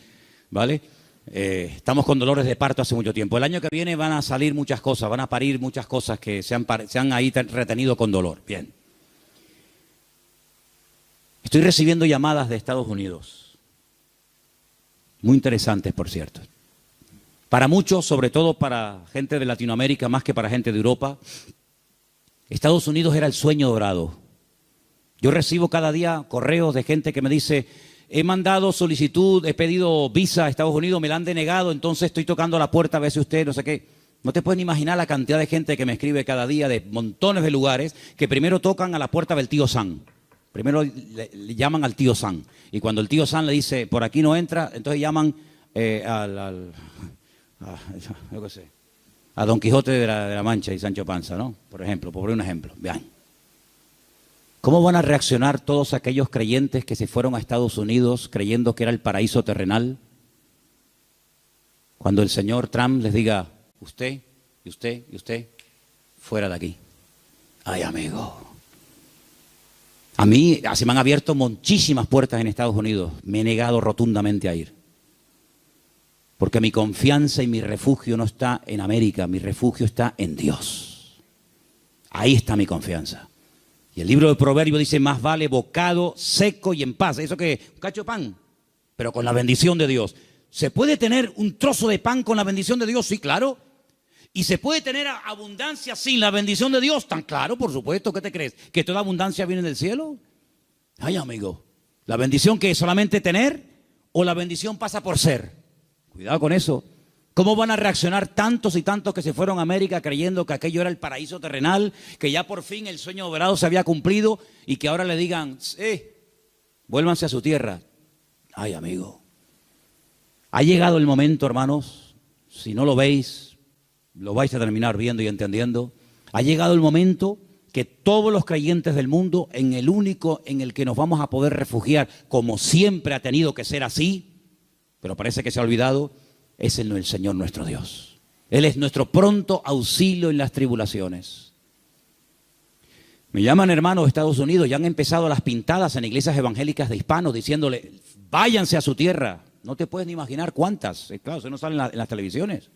¿Vale? Estamos con dolores de parto hace mucho tiempo. El año que viene van a salir muchas cosas, van a parir muchas cosas que se han ahí retenido con dolor. Bien. Estoy recibiendo llamadas de Estados Unidos. Muy interesantes, por cierto. Para muchos, sobre todo para gente de Latinoamérica, más que para gente de Europa, Estados Unidos era el sueño dorado. Yo recibo cada día correos de gente que me dice, he mandado solicitud, he pedido visa a Estados Unidos, me la han denegado, entonces estoy tocando la puerta a ver si usted, no sé qué. No te pueden imaginar la cantidad de gente que me escribe cada día de montones de lugares que primero tocan a la puerta del tío Sam. Primero le llaman al tío Sam. Y cuando el tío Sam le dice, por aquí no entra, entonces llaman yo qué sé, a Don Quijote de la Mancha y Sancho Panza, ¿no? Por ejemplo, por un ejemplo. Vean. ¿Cómo van a reaccionar todos aquellos creyentes que se fueron a Estados Unidos creyendo que era el paraíso terrenal? Cuando el señor Trump les diga, usted, y usted, y usted, fuera de aquí. Ay, amigo. A mí se me han abierto muchísimas puertas en Estados Unidos. Me he negado rotundamente a ir. Porque mi confianza y mi refugio no está en América, mi refugio está en Dios. Ahí está mi confianza. Y el libro de Proverbios dice, más vale bocado seco y en paz. ¿Eso qué? Un cacho de pan, pero con la bendición de Dios. ¿Se puede tener un trozo de pan con la bendición de Dios? Sí, claro. ¿Y se puede tener abundancia sin la bendición de Dios? Tan claro, por supuesto. ¿Qué te crees? ¿Que toda abundancia viene del cielo? Ay, amigo. ¿La bendición que es solamente tener o la bendición pasa por ser? Cuidado con eso. ¿Cómo van a reaccionar tantos y tantos que se fueron a América creyendo que aquello era el paraíso terrenal, que ya por fin el sueño dorado se había cumplido y que ahora le digan, vuélvanse a su tierra? Ay, amigo. Ha llegado el momento, hermanos, si no lo veis, lo vais a terminar viendo y entendiendo. Ha llegado el momento que todos los creyentes del mundo, en el único en el que nos vamos a poder refugiar, como siempre ha tenido que ser así, pero parece que se ha olvidado, es el Señor nuestro Dios. Él es nuestro pronto auxilio en las tribulaciones. Me llaman hermanos de Estados Unidos, ya han empezado las pintadas en iglesias evangélicas de hispanos diciéndole, váyanse a su tierra. No te puedes ni imaginar cuántas. Claro, eso no sale en las televisiones.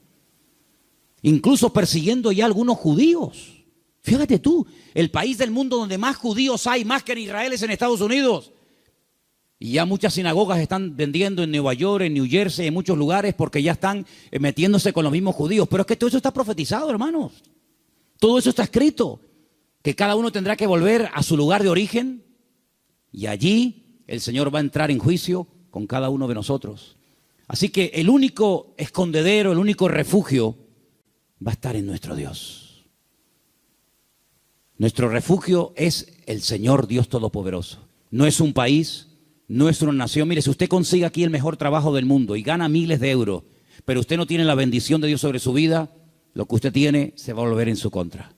Incluso persiguiendo ya a algunos judíos. Fíjate tú, el país del mundo donde más judíos hay, más que en Israel, es en Estados Unidos. Y ya muchas sinagogas están vendiendo en Nueva York, en New Jersey, en muchos lugares, porque ya están metiéndose con los mismos judíos. Pero es que todo eso está profetizado, hermanos. Todo eso está escrito. Que cada uno tendrá que volver a su lugar de origen. Y allí el Señor va a entrar en juicio con cada uno de nosotros. Así que el único escondedero, el único refugio va a estar en nuestro Dios. Nuestro refugio es el Señor Dios Todopoderoso. No es un país, no es una nación. Mire, si usted consigue aquí el mejor trabajo del mundo y gana miles de euros, pero usted no tiene la bendición de Dios sobre su vida, lo que usted tiene se va a volver en su contra.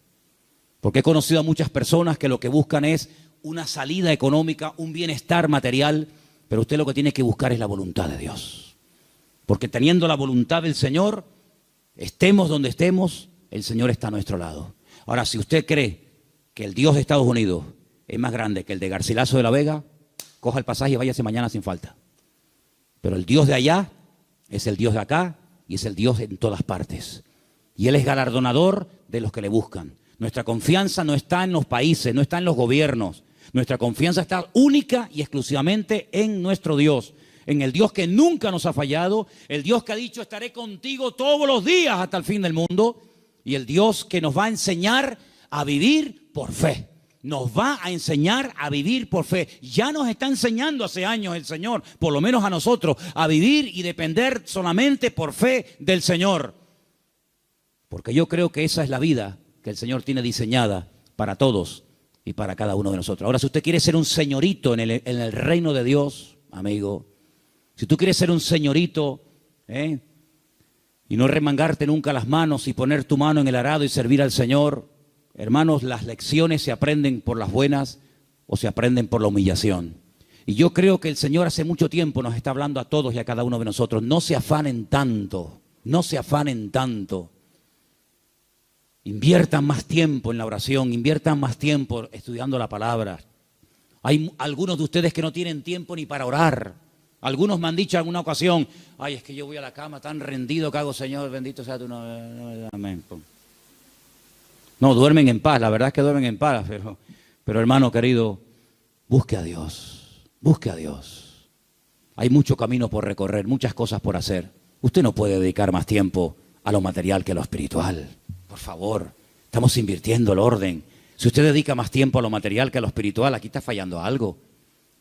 Porque he conocido a muchas personas que lo que buscan es una salida económica, un bienestar material, pero usted lo que tiene que buscar es la voluntad de Dios. Porque teniendo la voluntad del Señor, estemos donde estemos, el Señor está a nuestro lado. Ahora, si usted cree que el Dios de Estados Unidos es más grande que el de Garcilaso de la Vega, coja el pasaje y váyase mañana sin falta. Pero el Dios de allá es el Dios de acá y es el Dios en todas partes. Y Él es galardonador de los que le buscan. Nuestra confianza no está en los países, no está en los gobiernos. Nuestra confianza está única y exclusivamente en nuestro Dios, en el Dios que nunca nos ha fallado, el Dios que ha dicho estaré contigo todos los días hasta el fin del mundo, y el Dios que nos va a enseñar a vivir por fe. Nos va a enseñar a vivir por fe. Ya nos está enseñando hace años el Señor, por lo menos a nosotros, a vivir y depender solamente por fe del Señor. Porque yo creo que esa es la vida que el Señor tiene diseñada para todos y para cada uno de nosotros. Ahora, si usted quiere ser un señorito en el reino de Dios, amigo, si tú quieres ser un señorito, y no remangarte nunca las manos y poner tu mano en el arado y servir al Señor, hermanos, las lecciones se aprenden por las buenas o se aprenden por la humillación. Y yo creo que el Señor hace mucho tiempo nos está hablando a todos y a cada uno de nosotros. No se afanen tanto, no se afanen tanto. Inviertan más tiempo en la oración, inviertan más tiempo estudiando la palabra. Hay algunos de ustedes que no tienen tiempo ni para orar. Algunos me han dicho en alguna ocasión, ay, es que yo voy a la cama tan rendido que hago, Señor, bendito sea tu nombre. Amén. No, duermen en paz, la verdad es que duermen en paz, pero hermano querido, busque a Dios, busque a Dios. Hay mucho camino por recorrer, muchas cosas por hacer. Usted no puede dedicar más tiempo a lo material que a lo espiritual. Por favor, estamos invirtiendo el orden. Si usted dedica más tiempo a lo material que a lo espiritual, aquí está fallando algo.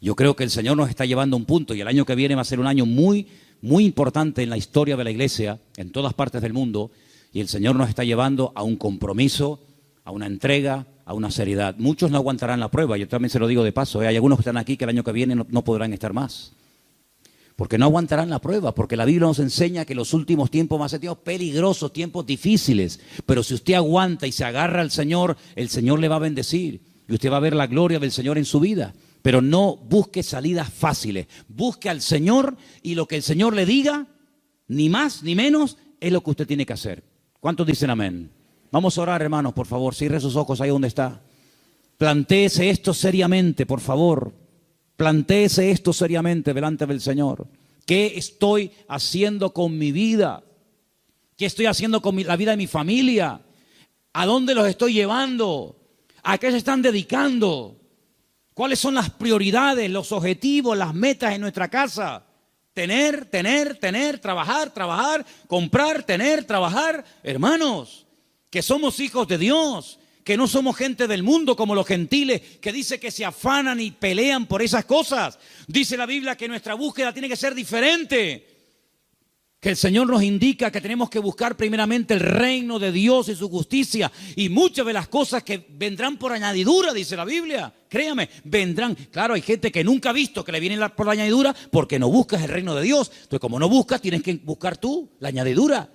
Yo creo que el Señor nos está llevando a un punto y el año que viene va a ser un año muy, muy importante en la historia de la iglesia, en todas partes del mundo, y el Señor nos está llevando a un compromiso, a una entrega, a una seriedad. Muchos no aguantarán la prueba, yo también se lo digo de paso, hay algunos que están aquí que el año que viene no podrán estar más. Porque no aguantarán la prueba, porque la Biblia nos enseña que los últimos tiempos van a ser tiempos peligrosos, tiempos difíciles. Pero si usted aguanta y se agarra al Señor, el Señor le va a bendecir. Y usted va a ver la gloria del Señor en su vida. Pero no busque salidas fáciles. Busque al Señor y lo que el Señor le diga, ni más ni menos, es lo que usted tiene que hacer. ¿Cuántos dicen amén? Vamos a orar, hermanos, por favor. Cierre sus ojos ahí donde está. Plantéese esto seriamente, por favor. Plantéese esto seriamente delante del Señor. ¿Qué estoy haciendo con mi vida? ¿Qué estoy haciendo con la vida de mi familia? ¿A dónde los estoy llevando? ¿A qué se están dedicando? ¿Cuáles son las prioridades, los objetivos, las metas en nuestra casa? Tener, trabajar, comprar, trabajar. Hermanos, que somos hijos de Dios, que no somos gente del mundo como los gentiles, que dice que se afanan y pelean por esas cosas. Dice la Biblia que nuestra búsqueda tiene que ser diferente. Que el Señor nos indica que tenemos que buscar primeramente el reino de Dios y su justicia. Y muchas de las cosas que vendrán por añadidura, dice la Biblia. Créame, vendrán. Claro, hay gente que nunca ha visto que le viene por la añadidura porque no buscas el reino de Dios. Entonces, como no buscas, tienes que buscar tú la añadidura.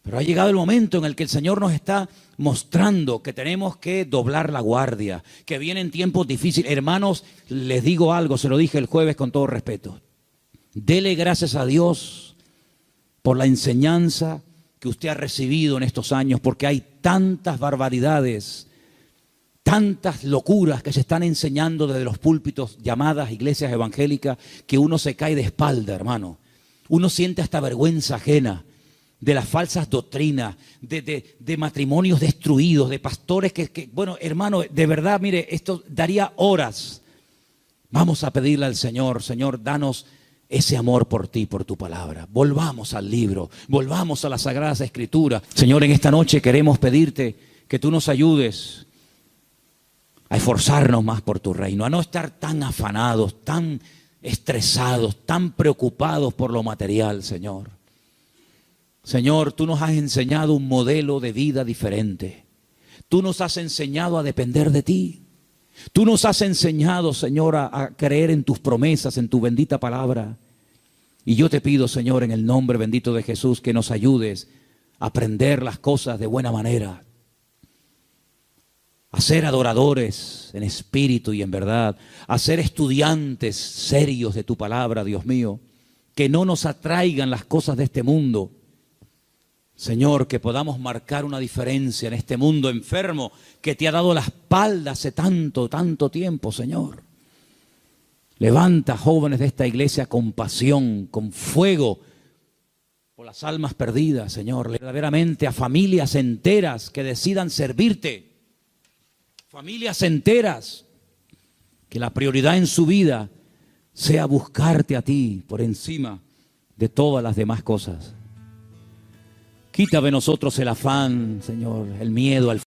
Pero ha llegado el momento en el que el Señor nos está mostrando que tenemos que doblar la guardia, que vienen tiempos difíciles. Hermanos, les digo algo, se lo dije el jueves con todo respeto. Dele gracias a Dios por la enseñanza que usted ha recibido en estos años, porque hay tantas barbaridades, tantas locuras que se están enseñando desde los púlpitos llamadas iglesias evangélicas, que uno se cae de espalda, hermano. Uno siente hasta vergüenza ajena de las falsas doctrinas, de matrimonios destruidos, de pastores que, bueno, hermano, de verdad, mire, esto daría horas. Vamos a pedirle al Señor, Señor, danos ese amor por ti, por tu palabra. Volvamos al libro, volvamos a las Sagradas Escrituras. Señor, en esta noche queremos pedirte que tú nos ayudes a esforzarnos más por tu reino, a no estar tan afanados, tan estresados, tan preocupados por lo material, Señor. Señor, tú nos has enseñado un modelo de vida diferente. Tú nos has enseñado a depender de ti. Tú nos has enseñado, Señor, a creer en tus promesas, en tu bendita palabra. Y yo te pido, Señor, en el nombre bendito de Jesús, que nos ayudes a aprender las cosas de buena manera, a ser adoradores en espíritu y en verdad, a ser estudiantes serios de tu palabra, Dios mío, que no nos atraigan las cosas de este mundo. Señor, que podamos marcar una diferencia en este mundo enfermo que te ha dado la espalda hace tanto, tanto tiempo, Señor. Levanta jóvenes de esta iglesia con pasión, con fuego, por las almas perdidas, Señor, verdaderamente a familias enteras que decidan servirte, familias enteras, que la prioridad en su vida sea buscarte a ti por encima de todas las demás cosas. Quita de nosotros el afán, Señor, el miedo al